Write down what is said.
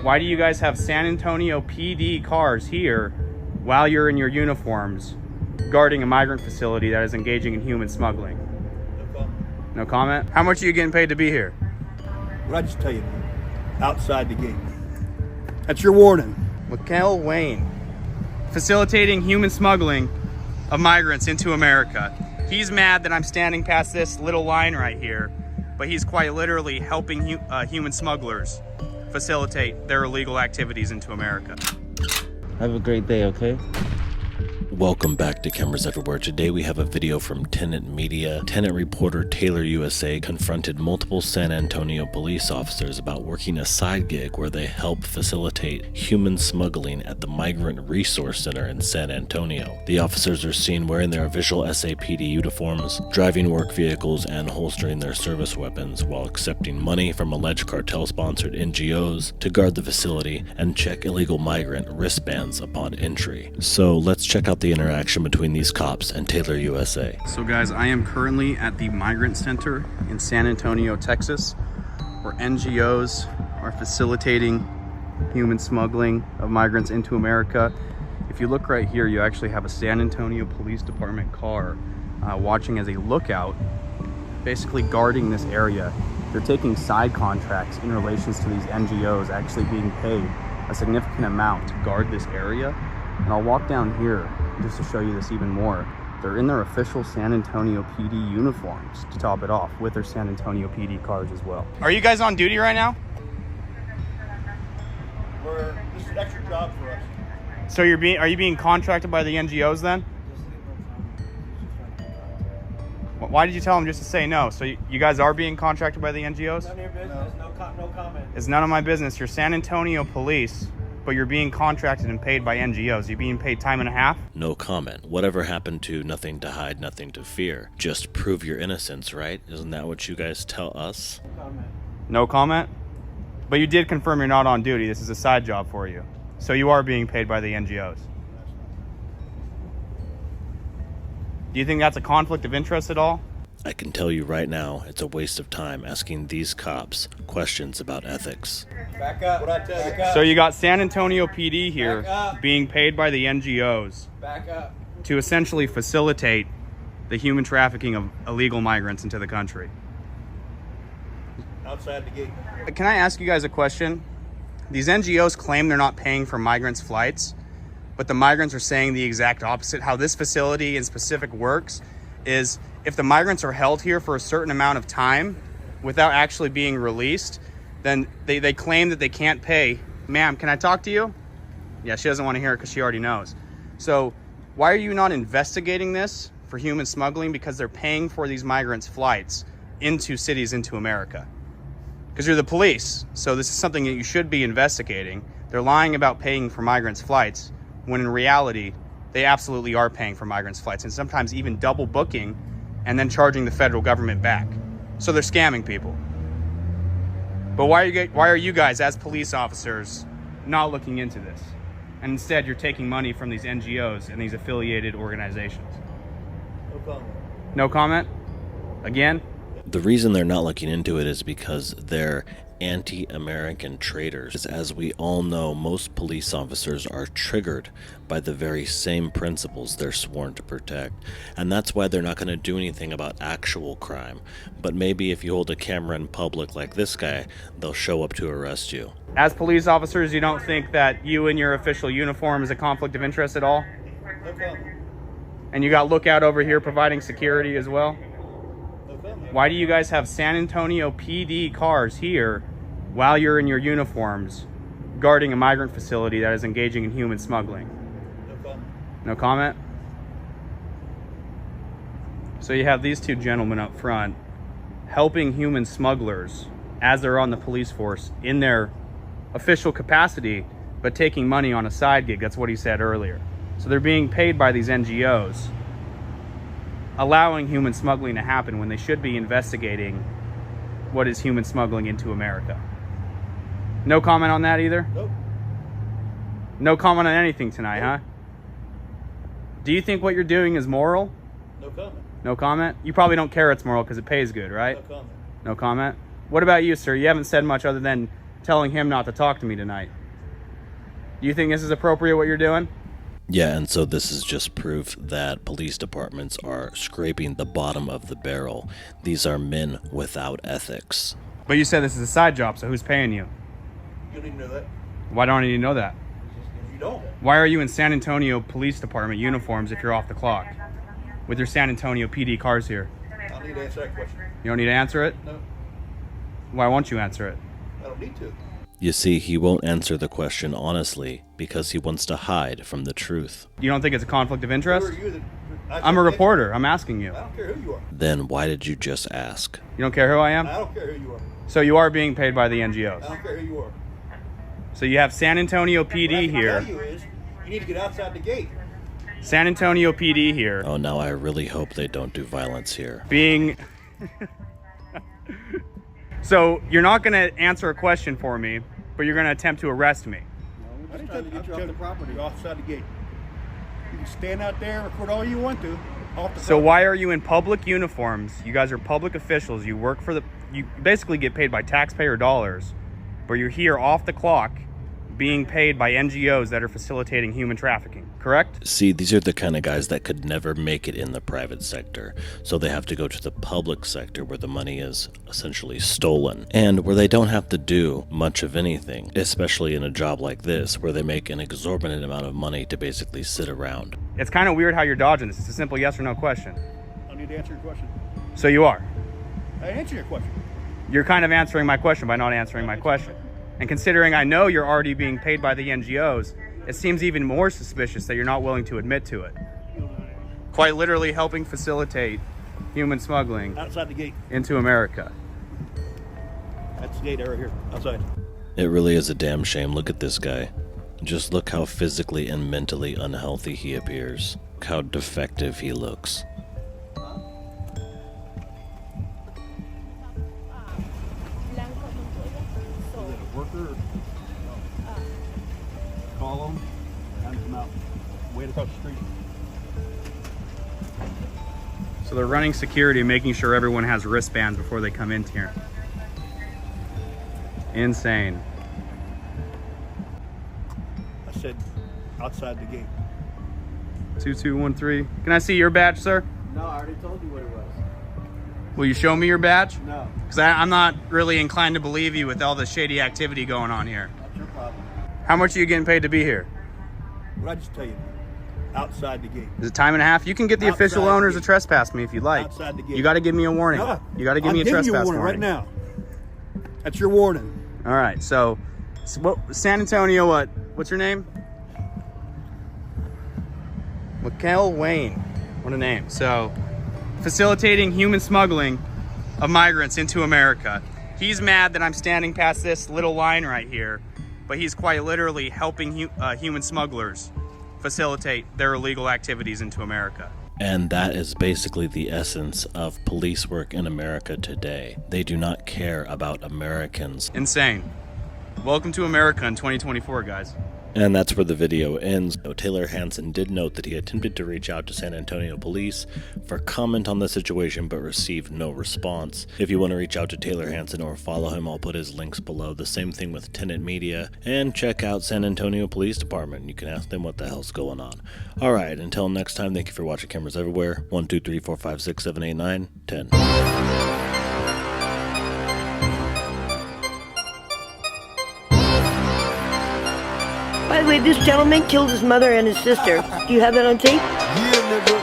Why do you guys have San Antonio PD cars here while you're in your uniforms guarding a migrant facility that is engaging in human smuggling? No comment. No comment? How much are you getting paid to be here? What I just tell you, man? Outside the gate. That's your warning. McelWain, facilitating human smuggling of migrants into America. He's mad that I'm standing past this little line right here, but he's quite literally helping human smugglers facilitate their illegal activities into America. Have a great day, okay? Welcome back to Cameras Everywhere. Today we have a video from Tenant Media. Tenant reporter Taylor USA confronted multiple San Antonio police officers about working a side gig where they help facilitate human smuggling at the Migrant Resource Center in San Antonio. The officers are seen wearing their official SAPD uniforms, driving work vehicles, and holstering their service weapons while accepting money from alleged cartel-sponsored NGOs to guard the facility and check illegal migrant wristbands upon entry. So let's check out the interaction between these cops and Taylor USA. So guys, I am currently at the Migrant Center in San Antonio, Texas, where NGOs are facilitating human smuggling of migrants into America. If you look right here, you actually have a San Antonio Police Department car watching as a lookout, basically guarding this area. They're taking side contracts in relations to these NGOs actually being paid a significant amount to guard this area. And I'll walk down here just to show you this even more. They're in their official San Antonio PD uniforms to top it off, with their San Antonio PD cars as well. Are you guys on duty right now? This is an extra job for us. So are you being contracted by the NGOs then? Why did you tell them just to say no? So you guys are being contracted by the NGOs? None of your business. No comment. It's none of my business. You're San Antonio police, but you're being contracted and paid by NGOs. You're being paid time and a half? No comment. Whatever happened to nothing to hide, nothing to fear? Just prove your innocence, right? Isn't that what you guys tell us? No comment. No comment? But you did confirm you're not on duty. This is a side job for you. So you are being paid by the NGOs. Do you think that's a conflict of interest at all? I can tell you right now, it's a waste of time asking these cops questions about ethics. Back up. What I tell you? So you got San Antonio PD here being paid by the NGOs Back up. to essentially facilitate the human trafficking of illegal migrants into the country. Outside the gate. Can I ask you guys a question? These NGOs claim they're not paying for migrants' flights, but the migrants are saying the exact opposite. How this facility in specific works is if the migrants are held here for a certain amount of time without actually being released, then they claim that they can't pay. Ma'am, can I talk to you? Yeah, she doesn't want to hear it because she already knows. So why are you not investigating this for human smuggling? Because they're paying for these migrants' flights into cities, into America. Because you're the police, so this is something that you should be investigating. They're lying about paying for migrants' flights, when in reality, they absolutely are paying for migrants' flights, and sometimes even double booking and then charging the federal government back. So they're scamming people. But why are you guys, as police officers, not looking into this? And instead, you're taking money from these NGOs and these affiliated organizations. No comment. No comment? Again? The reason they're not looking into it is because they're anti-American traitors. As we all know, most police officers are triggered by the very same principles they're sworn to protect, and that's why they're not going to do anything about actual crime. But maybe if you hold a camera in public like this guy, they'll show up to arrest you. As police officers, you don't think that you in your official uniform is a conflict of interest at all? No comment. And you got lookout over here providing security as well? No comment. Why do you guys have San Antonio PD cars here while you're in your uniforms guarding a migrant facility that is engaging in human smuggling? No comment. No comment? So you have these two gentlemen up front helping human smugglers as they're on the police force in their official capacity, but taking money on a side gig. That's what he said earlier. So they're being paid by these NGOs, allowing human smuggling to happen when they should be investigating what is human smuggling into America. No comment on that either? Nope. No comment on anything tonight, huh? Do you think what you're doing is moral? No comment. No comment? You probably don't care it's moral because it pays good, right? No comment. No comment? What about you, sir? You haven't said much other than telling him not to talk to me tonight. Do you think this is appropriate what you're doing? Yeah, and so this is just proof that police departments are scraping the bottom of the barrel. These are men without ethics. But you said this is a side job, so who's paying you? You don't even know that. Why don't you know that? You don't. Why are you in San Antonio Police Department uniforms if you're off the clock? With your San Antonio PD cars here. I need to answer that question. You don't need to answer it? No, Why won't you answer it? I don't need to. You see, he won't answer the question honestly because he wants to hide from the truth. You don't think it's a conflict of interest? Who are you that- I'm a reporter. I'm asking you. I don't care who you are. Then why did you just ask? You don't care who I am? I don't care who you are. So you are being paid by the I NGOs. don't care who you are. So you have San Antonio What I PD can here. tell you is, you need to get outside the gate. San Antonio PD here. Oh, now I really hope they don't do violence here. Being... So you're not going to answer a question for me, but you're going to attempt to arrest me. I didn't tell you to get you off the property. You're outside the gate. You can stand out there and record all you want to. Off the So property. why are you in public uniforms? You guys are public officials. You work for the... You basically get paid by taxpayer dollars, but you're here off the clock being paid by NGOs that are facilitating human trafficking, correct? See, these are the kind of guys that could never make it in the private sector, so they have to go to the public sector where the money is essentially stolen, and where they don't have to do much of anything, especially in a job like this, where they make an exorbitant amount of money to basically sit around. It's kind of weird how you're dodging this. It's a simple yes or no question. I need to answer your question. So you are. I answer your question. You're kind of answering my question by not answering my question. And considering I know you're already being paid by the NGOs, it seems even more suspicious that you're not willing to admit to it. Quite literally helping facilitate human smuggling Outside the gate. into America. That's the gate right here. Outside. It really is a damn shame. Look at this guy. Just look how physically and mentally unhealthy he appears. Look how defective he looks. Worker. Call them. And come out. Wait across the street. So they're running security, making sure everyone has wristbands before they come in here. Insane. I said outside the gate. 2213. Can I see your badge, sir? No, I already told you what it was. Will you show me your badge? No, Because I'm not really inclined to believe you with all the shady activity going on here. that's your problem. How much are you getting paid to be here? What I just tell you? Outside the gate. Is it time and a half? You can get the official Outside owners the to gate. trespass me if you'd like. Outside the gate. You got to give me a warning. No, You got to give I'm me a giving trespass you a warning right now. That's your warning. All right. So what, San Antonio, what's your name? McelWain. What a name. So facilitating human smuggling of migrants into America. He's mad that I'm standing past this little line right here, but he's quite literally helping human smugglers facilitate their illegal activities into America. And that is basically the essence of police work in America today. They do not care about Americans. Insane. Welcome to America in 2024, guys. And that's where the video ends. Taylor Hansen did note that he attempted to reach out to San Antonio police for comment on the situation but received no response. If you want to reach out to Taylor Hansen or follow him, I'll put his links below. The same thing with Tenet Media. And check out San Antonio Police Department. You can ask them what the hell's going on. Alright, until next time, thank you for watching Cameras Everywhere. 1, 2, 3, 4, 5, 6, 7, 8, 9, 10. By the way, this gentleman killed his mother and his sister. Do you have that on tape? Yeah, nigga.